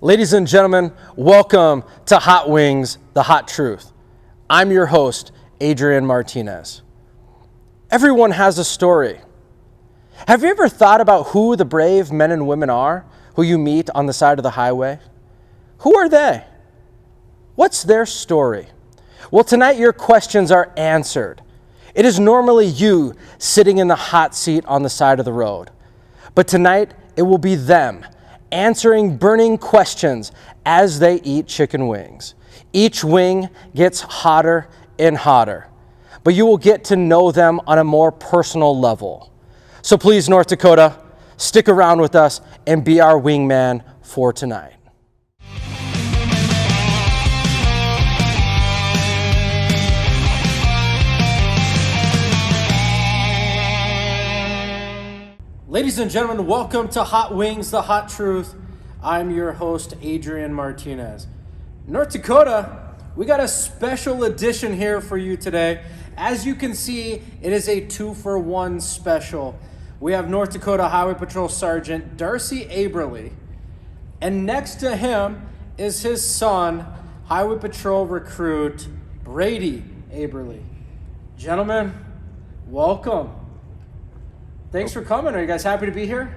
Ladies and gentlemen, welcome to Hot Wings, the Hot Truth. I'm your host, Adrian Martinez. Everyone has a story. Have you ever thought about who the brave men and women are who you meet on the side of the highway? Who are they? What's their story? Well, tonight your questions are answered. It is normally you sitting in the hot seat on the side of the road. But tonight it will be them answering burning questions as they eat chicken wings. Each wing gets hotter and hotter, but you will get to know them on a more personal level. So please, North Dakota, stick around with us and be our wingman for tonight. Ladies and gentlemen, welcome to Hot Wings, the Hot Truth. I'm your host, Adrian Martinez. North Dakota, we got a special edition here for you today. As you can see, it is a 2-for-1 special. We have North Dakota Highway Patrol Sergeant Darcy Aberle, and next to him is his son, Highway Patrol recruit Brady Aberle. Gentlemen, welcome. Thanks for coming. Are you guys happy to be here?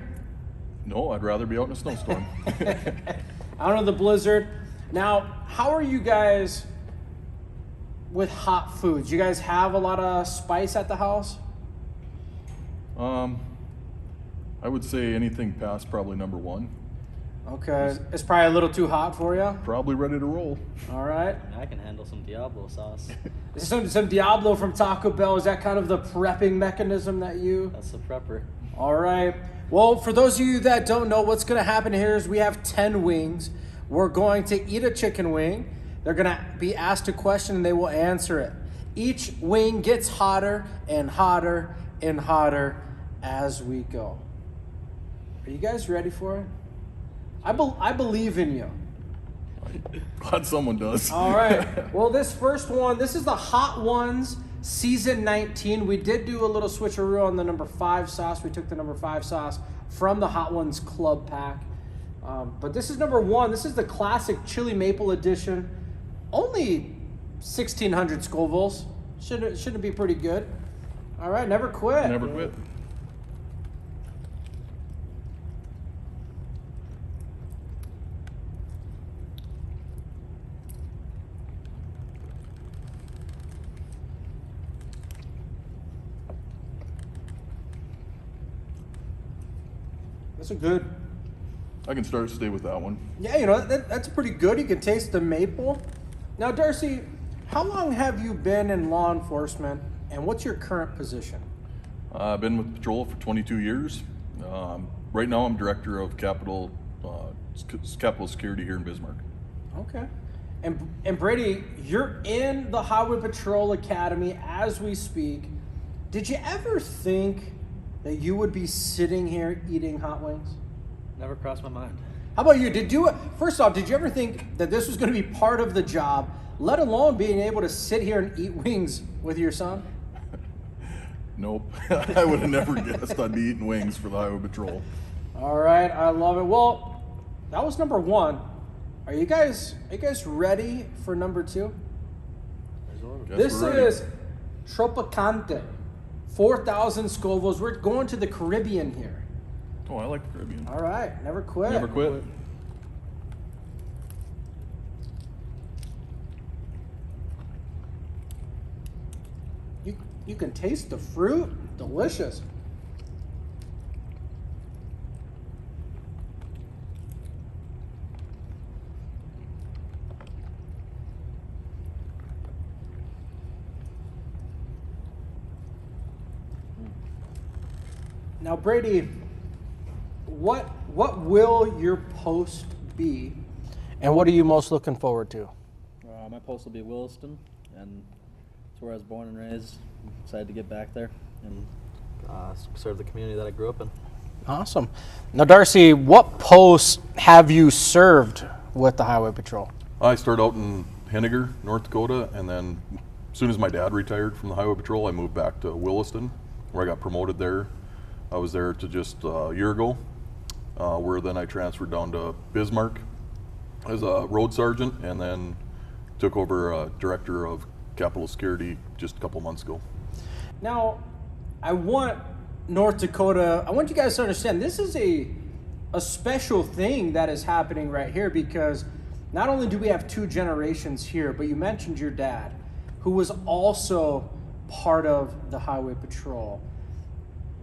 No, I'd rather be out in a snowstorm. Out of the blizzard. Now, how are you guys with hot foods? You guys have a lot of spice at the house? I would say anything past probably number 1. Okay. It's probably a little too hot for you? Probably ready to roll. All right. I can handle some Diablo sauce. Some Diablo from Taco Bell. Is that kind of the prepping mechanism that you... That's the prepper. All right. Well, for those of you that don't know, what's going to happen here is we have 10 wings. We're going to eat a chicken wing. They're going to be asked a question and they will answer it. Each wing gets hotter and hotter and hotter as we go. Are you guys ready for it? I believe in you. Glad someone does. All right. Well, this first one, this is the Hot Ones Season 19. We did do a little switcheroo on the number 5 sauce. We took the number 5 sauce from the Hot Ones Club Pack. But this is number 1. This is the classic chili maple edition. Only 1,600 Scovilles. Shouldn't be pretty good. All right, never quit. Never quit. That's a good. I can stay with that one. Yeah, you know, that's pretty good. You can taste the maple. Now, Darcy, how long have you been in law enforcement, and what's your current position? I've been with Patrol for 22 years. Right now I'm Director of Capital Security here in Bismarck. Okay. And Brady, you're in the Highway Patrol Academy as we speak. Did you ever think that you would be sitting here eating hot wings? Never crossed my mind. How about you? First off, did you ever think that this was going to be part of the job, let alone being able to sit here and eat wings with your son? Nope. I would have never guessed I'd be eating wings for the Highway Patrol. All right, I love it. Well, that was number 1. Are you guys ready for number 2? This is Tropicante. 4,000 Scovilles. We're going to the Caribbean here. Oh, I like the Caribbean. All right, never quit. Never quit. You can taste the fruit. Delicious. Now, Brady, what will your post be, and what are you most looking forward to? My post will be Williston, and it's where I was born and raised. I'm excited to get back there and serve the community that I grew up in. Awesome. Now, Darcy, what posts have you served with the Highway Patrol? I started out in Henniger, North Dakota, and then as soon as my dad retired from the Highway Patrol, I moved back to Williston, where I got promoted there. I was there to just a year ago, where then I transferred down to Bismarck, as a road sergeant, and then took over director of capital security just a couple months ago. Now, I want North Dakota, I want you guys to understand this is a special thing that is happening right here, because not only do we have two generations here, but you mentioned your dad, who was also part of the Highway Patrol.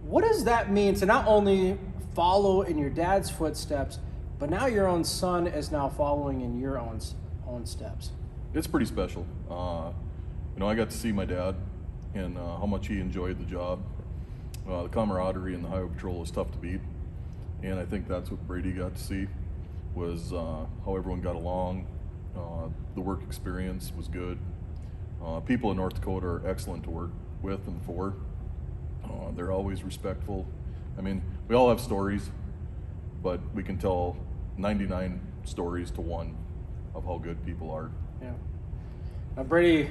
What does that mean to not only follow in your dad's footsteps, but now your own son is now following in your own steps? It's pretty special. I got to see my dad and how much he enjoyed the job. The camaraderie in the Highway Patrol is tough to beat, and I think that's what Brady got to see, was how everyone got along. The work experience was good. People in North Dakota are excellent to work with and for. They're always respectful. I mean, we all have stories, but we can tell 99 stories to one of how good people are. Yeah. Now, Brady,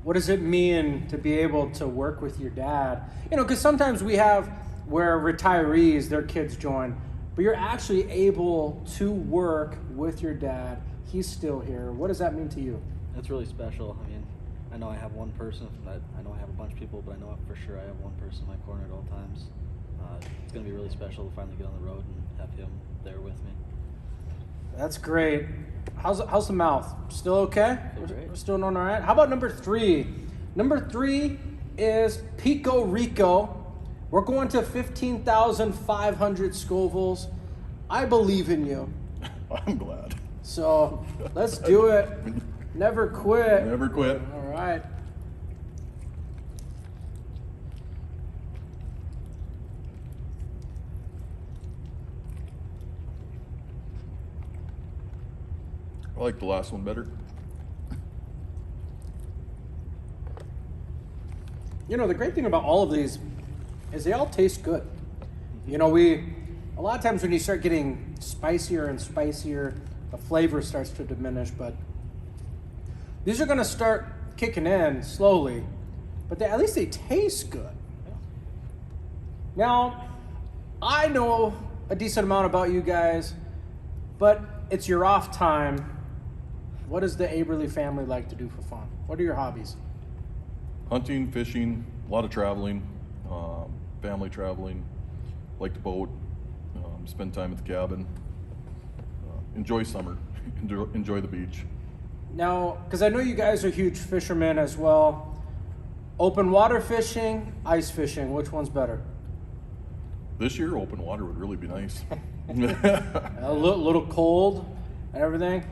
what does it mean to be able to work with your dad? Because sometimes we have where retirees, their kids join, but you're actually able to work with your dad. He's still here. What does that mean to you? It's really special. I mean, I know I have one person. I know I have a bunch of people, but I know for sure I have one person in my corner at all times. It's going to be really special to finally get on the road and have him there with me. That's great. How's the mouth? Still okay? We're still doing all right. How about number 3? Number 3 is Pico Rico. We're going to 15,500 Scovilles. I believe in you. I'm glad. So let's do it. Never quit. Never quit. All right. I like the last one better. The great thing about all of these is they all taste good. A lot of times when you start getting spicier and spicier, the flavor starts to diminish, but these are going to start kicking in slowly, but at least they taste good. Now, I know a decent amount about you guys, but it's your off time. What does the Aberle family like to do for fun? What are your hobbies? Hunting, fishing, a lot of traveling, family traveling, like to boat, spend time at the cabin, enjoy summer, enjoy the beach. Now, because I know you guys are huge fishermen as well, open water fishing, ice fishing, which one's better? This year, open water would really be nice. A little cold and everything.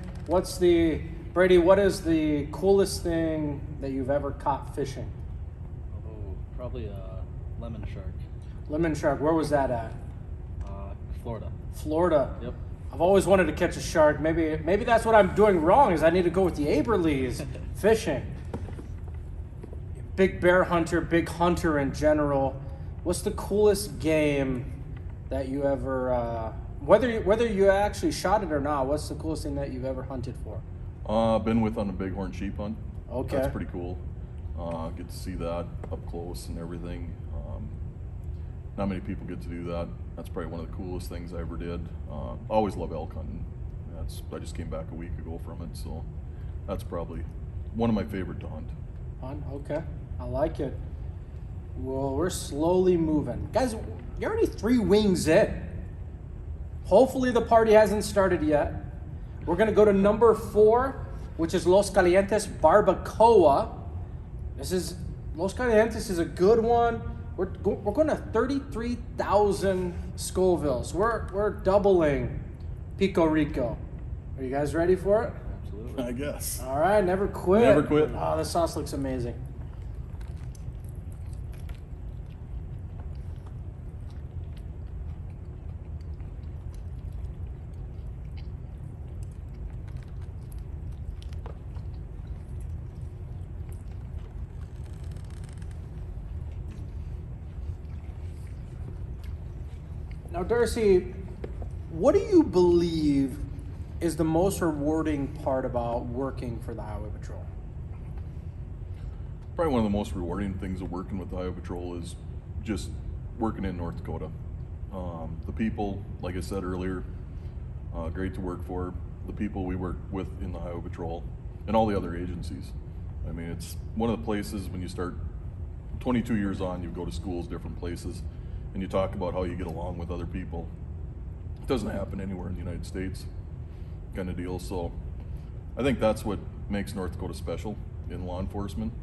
Brady, what is the coolest thing that you've ever caught fishing? Oh, probably a lemon shark. Lemon shark, where was that at? Florida. Florida. Yep. I've always wanted to catch a shark. Maybe that's what I'm doing wrong, is I need to go with the Aberles fishing. Big bear hunter, big hunter in general. What's the coolest game that you ever, whether you actually shot it or not, what's the coolest thing that you've ever hunted for? Been on a bighorn sheep hunt. Okay. That's pretty cool. Get to see that up close and everything. Not many people get to do that. That's probably one of the coolest things I ever did. Always love elk hunting. I just came back a week ago from it, so that's probably one of my favorite to hunt. Fun, okay. I like it. Well, we're slowly moving. Guys, you're already 3 wings in. Hopefully the party hasn't started yet. We're going to go to number 4, which is Los Calientes Barbacoa. Los Calientes is a good one. We're going to 33,000 Scovilles. We're doubling Pico Rico. Are you guys ready for it? Absolutely. I guess. All right, never quit. Never quit. Oh, the sauce looks amazing. Now, Darcy, what do you believe is the most rewarding part about working for the Highway Patrol? Probably one of the most rewarding things of working with the Highway Patrol is just working in North Dakota. The people, like I said earlier, great to work for. the people we work with in the Highway Patrol and all the other agencies. I mean, it's one of the places when you start 22 years on, you go to schools, different places, and you talk about how you get along with other people. It doesn't happen anywhere in the United States, kind of deal. So I think that's what makes North Dakota special in law enforcement,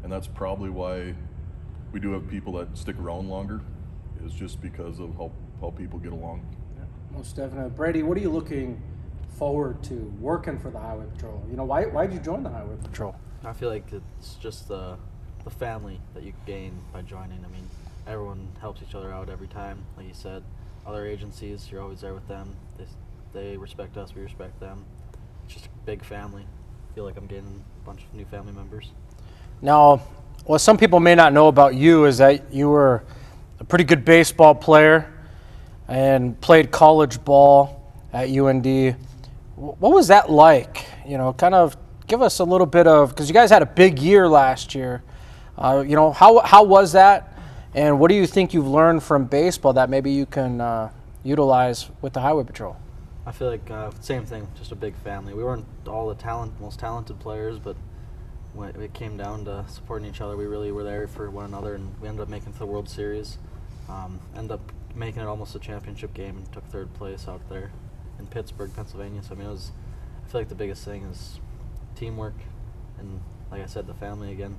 and that's probably why we do have people that stick around longer, is just because of how people get along. Yeah, most definitely. Brady, what are you looking forward to working for the Highway Patrol? You know, why'd you join the Highway Patrol? I feel like it's just the family that you gain by joining. I mean, everyone helps each other out every time. Like you said, other agencies, you're always there with them. They respect us, we respect them. It's just a big family. I feel like I'm getting a bunch of new family members. Now, what some people may not know about you is that you were a pretty good baseball player and played college ball at UND. What was that like? You know, kind of give us a little bit of, because you guys had a big year last year. You know, how was that? And what do you think you've learned from baseball that maybe you can utilize with the Highway Patrol? I feel like same thing, just a big family. We weren't all the most talented players, but when it came down to supporting each other, we really were there for one another, and we ended up making it to the World Series. Ended up making it almost a championship game and took third place out there in Pittsburgh, Pennsylvania. So I mean, I feel like the biggest thing is teamwork, and like I said, the family again.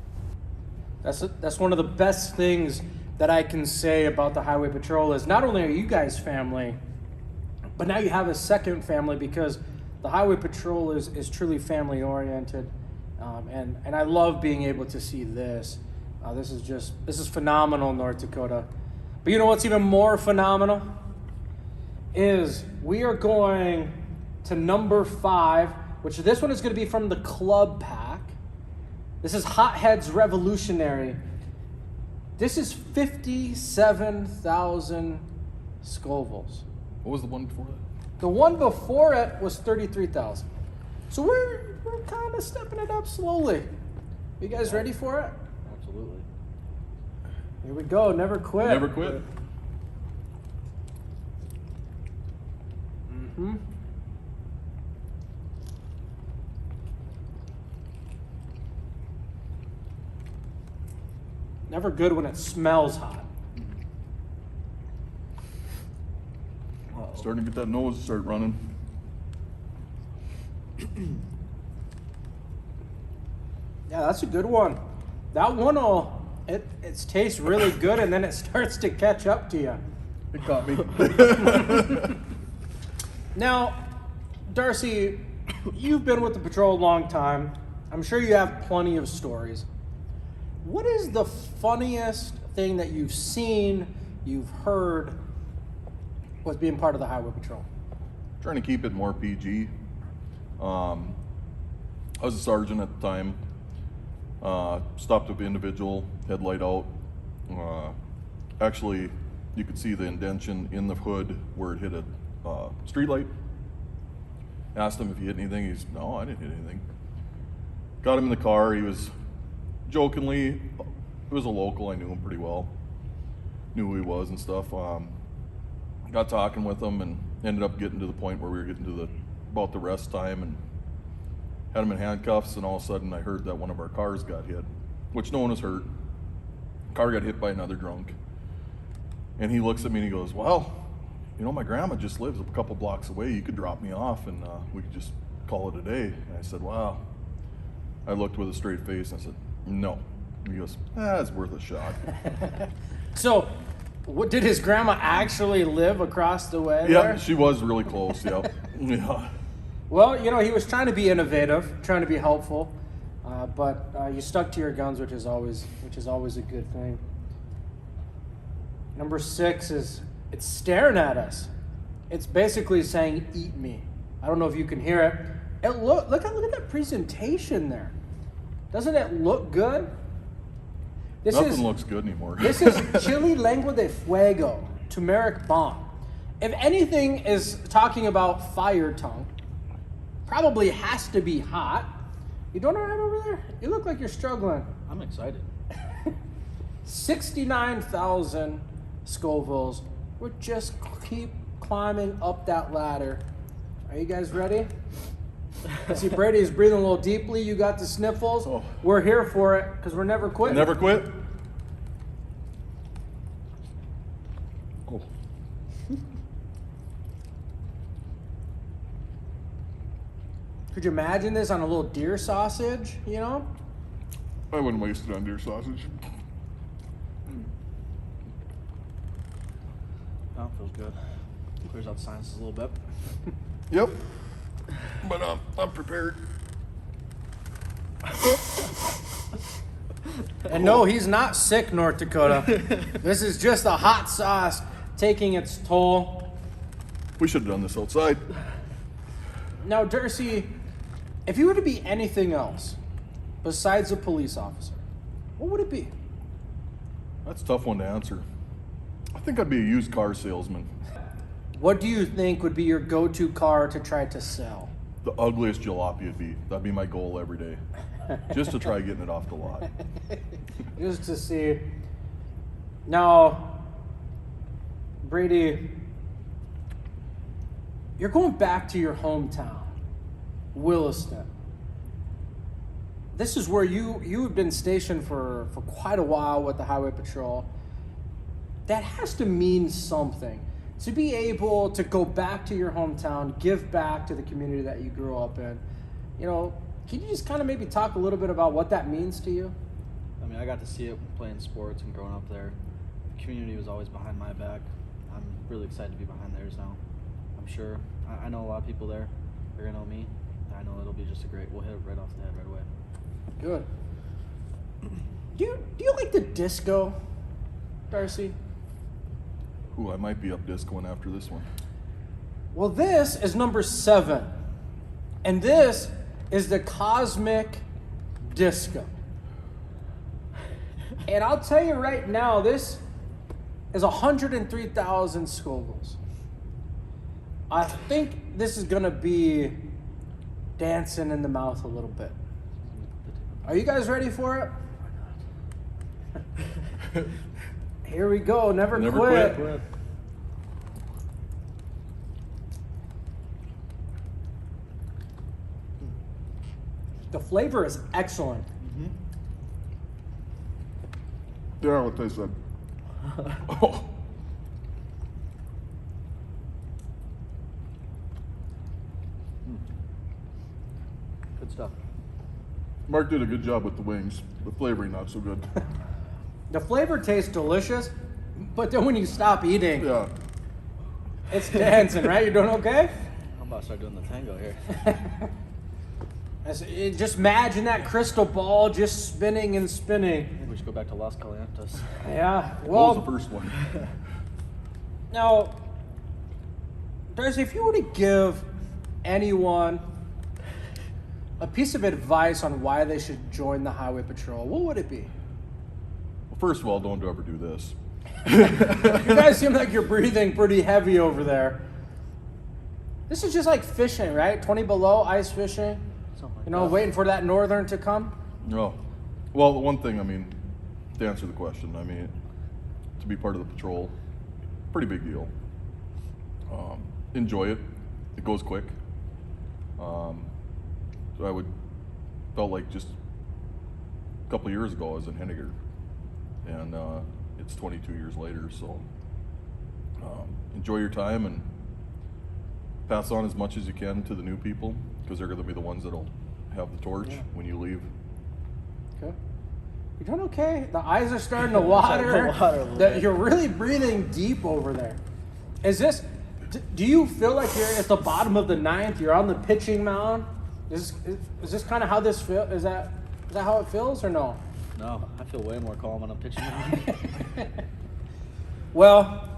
That's one of the best things that I can say about the Highway Patrol is not only are you guys family, but now you have a second family, because the Highway Patrol is truly family oriented, and I love being able to see this. This is phenomenal, North Dakota. But you know what's even more phenomenal is we are going to number 5, which this one is going to be from the club pack. This is Hotheads Revolutionary. This is 57,000 Scovilles. What was the one before that? The one before it was 33,000. So we're kind of stepping it up slowly. You guys ready for it? Absolutely. Here we go. Never quit. Never quit. Mm-hmm. Never good when it smells hot. Starting to get that nose to start running. Yeah, that's a good one. That one it tastes really good, and then it starts to catch up to you. It caught me. Now, Darcy, you've been with the patrol a long time. I'm sure you have plenty of stories. What is the funniest thing that you've seen, you've heard, with being part of the Highway Patrol? Trying to keep it more PG. I was a sergeant at the time. Stopped an individual, headlight out. Actually, you could see the indention in the hood where it hit a street light. Asked him if he hit anything. He's, no, I didn't hit anything. Got him in the car. He was jokingly, it was a local, I knew him pretty well. Knew who he was and stuff. Got talking with him and ended up getting to the point where we were getting to about the rest time, and had him in handcuffs, and all of a sudden I heard that one of our cars got hit, which no one was hurt. Car got hit by another drunk. And he looks at me and he goes, well, you know, my grandma just lives a couple blocks away. You could drop me off and we could just call it a day. And I said, wow. I looked with a straight face and I said, no. And he goes, it's worth a shot. So, did his grandma actually live across the way Yeah, there? she was really close, yeah. Yeah. Well, you know, he was trying to be innovative, trying to be helpful, but you stuck to your guns, which is always a good thing. Number 6 is, it's staring at us. It's basically saying, eat me. I don't know if you can hear it. Look at that presentation there. Doesn't it look good? Nothing looks good anymore. This is chili lengua de fuego, turmeric bomb. If anything is talking about fire tongue, probably has to be hot. You doing all right over there? You look like you're struggling. I'm excited. 69,000 Scovilles. We'll just keep climbing up that ladder. Are you guys ready? I see Brady is breathing a little deeply. You got the sniffles. Oh. We're here for it because we're never quitting. Never quit. Oh. Could you imagine this on a little deer sausage, you know? I wouldn't waste it on deer sausage. Oh, feels good. Clears out the sinuses a little bit. Yep. But I'm prepared. And no, he's not sick, North Dakota. This is just a hot sauce taking its toll. We should have done this outside. Now, Darcy, if you were to be anything else besides a police officer, what would it be? That's a tough one to answer. I think I'd be a used car salesman. What do you think would be your go-to car to try to sell? The ugliest jalopy it'd be. That'd be my goal every day. Just to try getting it off the lot. Just to see. Now, Brady, you're going back to your hometown, Williston. This is where you have been stationed for quite a while with the Highway Patrol. That has to mean something. To be able to go back to your hometown, give back to the community that you grew up in. You know, can you just kind of maybe talk a little bit about what that means to you? I mean, I got to see it playing sports and growing up there. The community was always behind my back. I'm really excited to be behind theirs now. I'm sure. I know a lot of people there. They're going to know me. I know it'll be just we'll hit it right off the head right away. Good. Do you like the disco, Darcy? Ooh, I might be up discoing after this one. Well, this is number 7. And this is the Cosmic Disco. And I'll tell you right now, this is 103,000 Scovilles. I think this is going to be dancing in the mouth a little bit. Are you guys ready for it? Here we go. Never quit. The flavor is excellent. Yeah, what they said. Oh. Good stuff. Mark did a good job with the wings. The flavoring not so good. The flavor tastes delicious, but then when you stop eating, Yeah. it's dancing, right? You're doing okay? I'm about to start doing the tango here. Just imagine that crystal ball just spinning and spinning. Maybe we should go back to Los Calientes. Yeah. What was the Well, first one? now, Darcy, if you were to give anyone a piece of advice on why they should join the Highway Patrol, what would it be? Well, first of all, don't ever do this. You guys seem like you're breathing pretty heavy over there. This is just like fishing, right? 20 below, ice fishing. Something like You know, that. waiting for that northern to come. No. Well, the one thing, I mean, to answer the question, I mean, to be part of the patrol, pretty big deal. Enjoy it. It goes quick. So I felt like just a couple of years ago I was in Henniger, and it's 22 years later. So enjoy your time and pass on as much as you can to the new people, because they're going to be the ones that'll have the torch when you leave. Okay. You're doing okay. The eyes are starting to water. water a little bit. You're really breathing deep over there. Is this? Do you feel like you're at the bottom of the 9th? You're on the pitching mound. Is this kind of how this feels? Is that how it feels or no? No, I feel way more calm when I'm pitching. Well,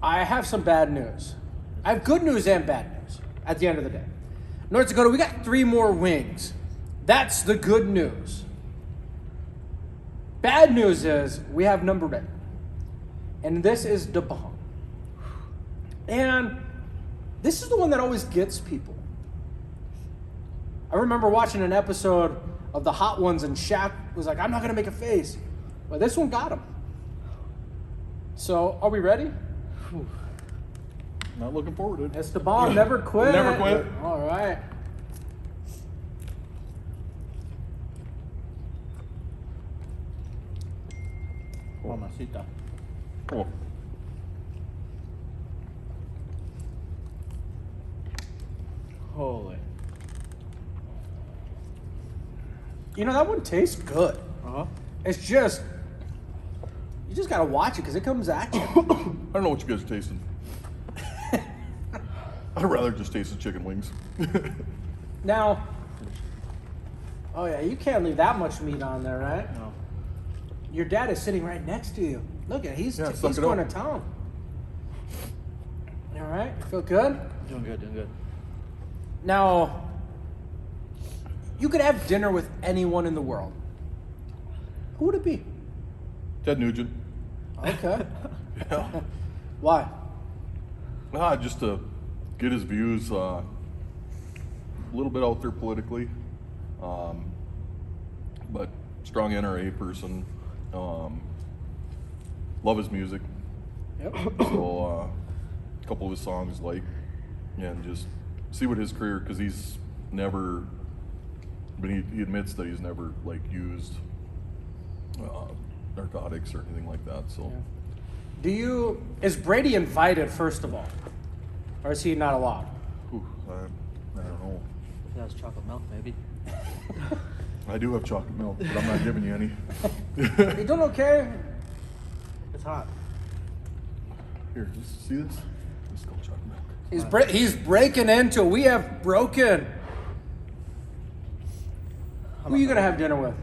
I have some bad news. I have good news and bad news at the end of the day. North Dakota, we got 3 more wings. That's the good news. Bad news is we have number 8. And this is DeBong. And this is the one that always gets people. I remember watching an episode of The Hot Ones and Shaq was like, I'm not going to make a face. But this one got him. So, are we ready? Not looking forward to it. It's the bomb. Never quit. Never quit. All right. Mamacita. Oh. Holy. You know, that one tastes good. Uh-huh. It's just, you just got to watch it because it comes at you. I don't know what you guys are tasting. I'd rather just taste the chicken wings. Now, oh yeah, you can't leave that much meat on there, right? No. Your dad is sitting right next to you. Look at, he's Yeah, suck it going up. to town. All right, you feel good? Doing good, doing good. Now, you could have dinner with anyone in the world. Who would it be? Ted Nugent. Okay. Yeah. Why? Just to get his views a little bit out there politically. But strong NRA person. Love his music. Yep. So a couple of his songs and just see what his career, because he's never, but he admits that he's never used narcotics or anything like that. So Is Brady invited first of all? Or is he not allowed? I don't know. If that was chocolate milk, maybe. I do have chocolate milk, but I'm not giving you any. You doing okay? It's hot. Here, just see this? This is called chocolate milk. He's breaking into. We have broken. Who are you gonna have dinner with?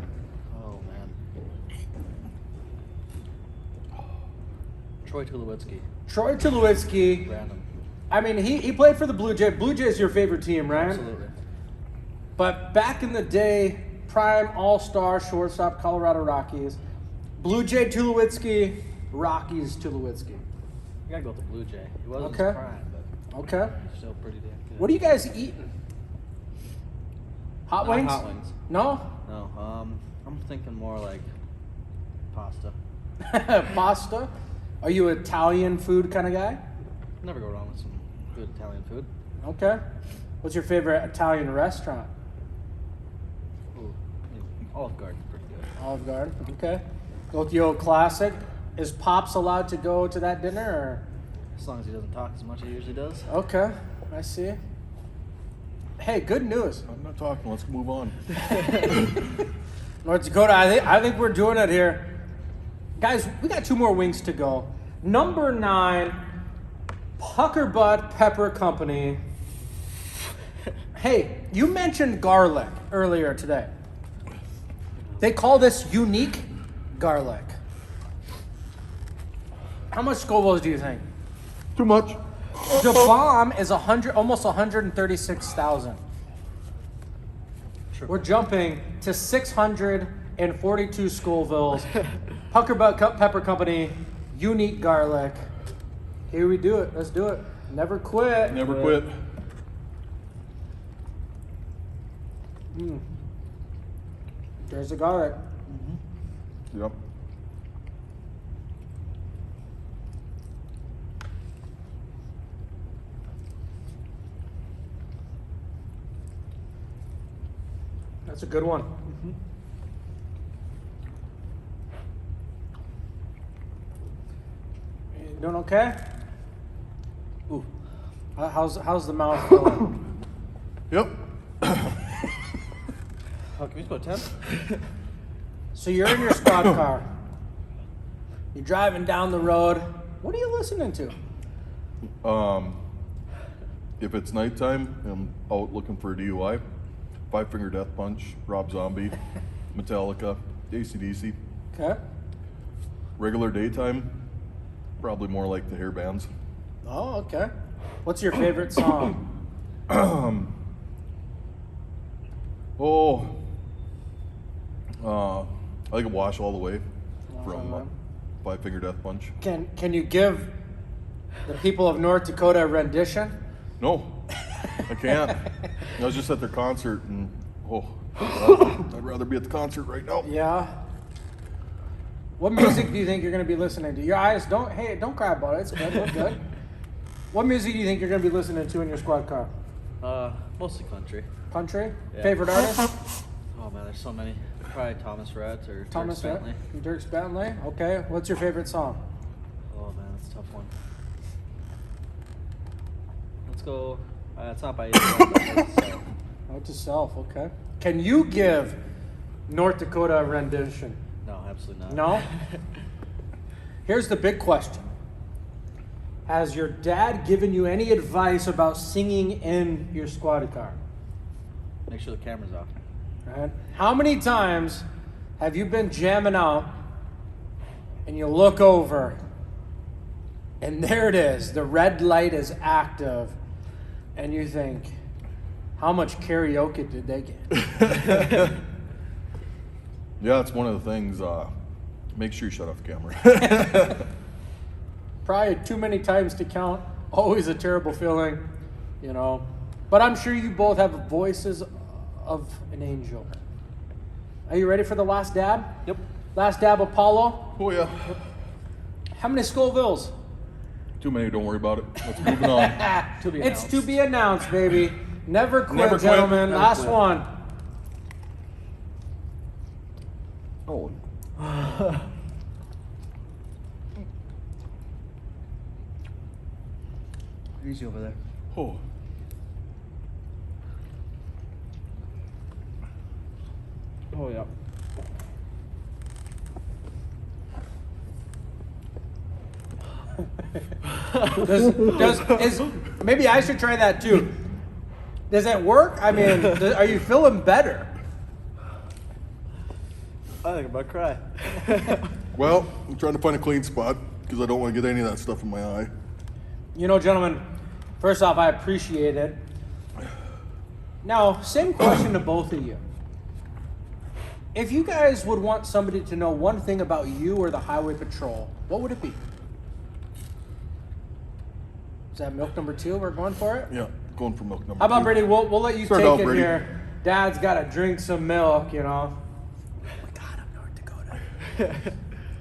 Oh, man. Troy Tulowitzki. Troy Tulowitzki. Random. I mean, he played for the Blue Jays. Blue Jays is your favorite team, right? Absolutely. But back in the day, prime all-star shortstop, Colorado Rockies. Blue Jay Tulowitzki, Rockies Tulowitzki. You gotta go with the Blue Jay. He wasn't Okay. his prime, but Okay. he's still pretty damn good. What are you guys eating? Hot Not wings? hot wings. No? No, I'm thinking more like pasta. Pasta? Are you an Italian food kind of guy? Never go wrong with some good Italian food. Okay. What's your favorite Italian restaurant? Ooh, Olive Garden's pretty good. Olive Garden. Okay. Go with the old classic. Is Pops allowed to go to that dinner? As long as he doesn't talk as much as he usually does. Or? Okay. I see. Hey, good news. I'm not talking. Let's move on. North Dakota, I think we're doing it here. Guys, we got 2 more wings to go. Number 9, Pucker Butt Pepper Company. Hey, you mentioned garlic earlier today. They call this unique garlic. How much Scovilles do you think? Too much. The bomb is almost 136,000. We're jumping to 642 Scovilles. Pucker Butt Pepper Company, unique garlic. Here we do it. Let's do it. Never quit. Never quit. There's the garlic. Yep. That's a good one. You doing okay? Ooh. How's the mouth going? Yep. Oh, can we just go 10? So you're in your squad car. You're driving down the road. What are you listening to? If it's nighttime, I'm out looking for a DUI. Five Finger Death Punch, Rob Zombie, Metallica, AC/DC. Okay. Regular daytime, probably more like the hair bands. Oh, okay. What's your favorite song? I like a Wash All the Way Wash All the from Way. Five Finger Death Punch. Can you give the people of North Dakota a rendition? No, I can't. I was just at their concert and I'd rather be at the concert right now. Yeah. What music do you think you're going to be listening to? Your eyes don't cry about it. It's good. We're good. What music do you think you're going to be listening to in your squad car? Mostly country. Country? Yeah. Favorite artist? Oh man, there's so many. Probably Thomas Rhett or Thomas Dirk Bentley. Dirk Bentley. Okay. What's your favorite song? Oh man, that's a tough one. Let's go. It's not by Adrian, so. Note to self. Okay. Can you give North Dakota a rendition? No, absolutely not. No? Here's the big question. Has your dad given you any advice about singing in your squad car? Make sure the camera's off. Right. How many times have you been jamming out and you look over and there it is, the red light is active, and you think, how much karaoke did they get? Yeah, it's one of the things. Make sure you shut off the camera. Probably too many times to count. Always a terrible feeling, you know. But I'm sure you both have voices of an angel. Are you ready for the last dab? Yep. Last dab, Apollo. Oh yeah. How many Scovilles? Too many. Don't worry about it. Let's move on. To be It's announced. to be announced, baby. Never quit, Never quit. gentlemen. Never Last quit. one. Oh. Easy over there. Oh. Oh yeah. Maybe I should try that too. Does that work? I mean, are you feeling better? I think I'm about to cry. Well, I'm trying to find a clean spot because I don't want to get any of that stuff in my eye. You know, gentlemen, first off, I appreciate it. Now, same question to both of you. If you guys would want somebody to know one thing about you or the Highway Patrol, what would it be? Is that milk number 2? We're going for it? Yeah, going for milk number How about 2. Brady? We'll let you Start take out, it Brady. here. Dad's got to drink some milk, you know. Oh my God, I'm North Dakota.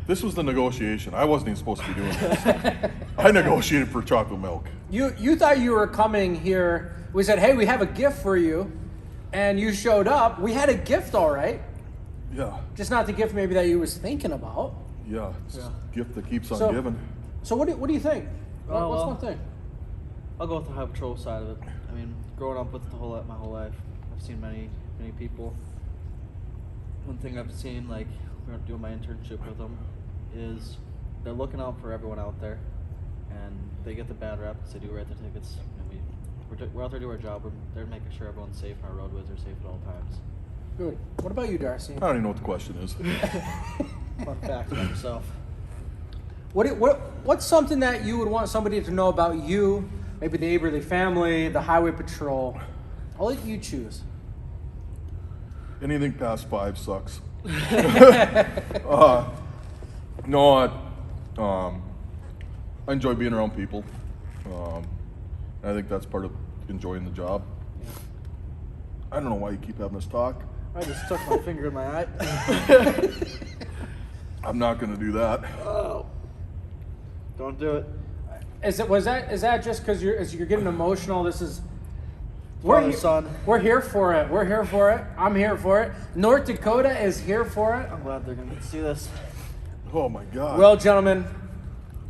This was the negotiation. I wasn't even supposed to be doing this. I negotiated for chocolate milk. You thought you were coming here. We said, hey, we have a gift for you. And you showed up. We had a gift, all right. Yeah, Just not the gift maybe that you was thinking about. yeah. It's a gift that keeps on So- giving. So what do you think? Oh, What's well. one thing? I'll go with the Highway Patrol side of it. I mean, growing up with my whole life, I've seen many people. One thing I've seen, like doing my internship with them, is they're looking out for everyone out there, and they get the bad rap because they do write the tickets. And we're out there to do our job. We're there making sure everyone's safe and our roadways are safe at all times. Good. What about you, Darcy? I don't even know what the question is. Fun facts about yourself. What's something that you would want somebody to know about you, maybe the Aberle family, the Highway Patrol? I'll let you choose. Anything past 5 sucks. No, I enjoy being around people. I think that's part of enjoying the job. I don't know why you keep having us talk. I just stuck my finger in my eye. I'm not going to do that. Oh. Don't do it. Is that just because you're getting emotional? This is Son. We're here for it. We're here for it. I'm here for it. North Dakota is here for it. I'm glad they're going to see this. Oh my God. Well, gentlemen,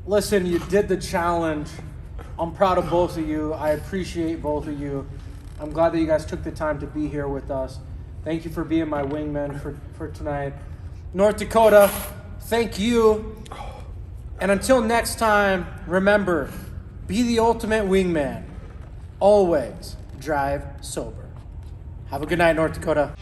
listen, you did the challenge. I'm proud of both of you. I appreciate both of you. I'm glad that you guys took the time to be here with us. Thank you for being my wingman for tonight. North Dakota, thank you. And until next time, remember, be the ultimate wingman. Always drive sober. Have a good night, North Dakota.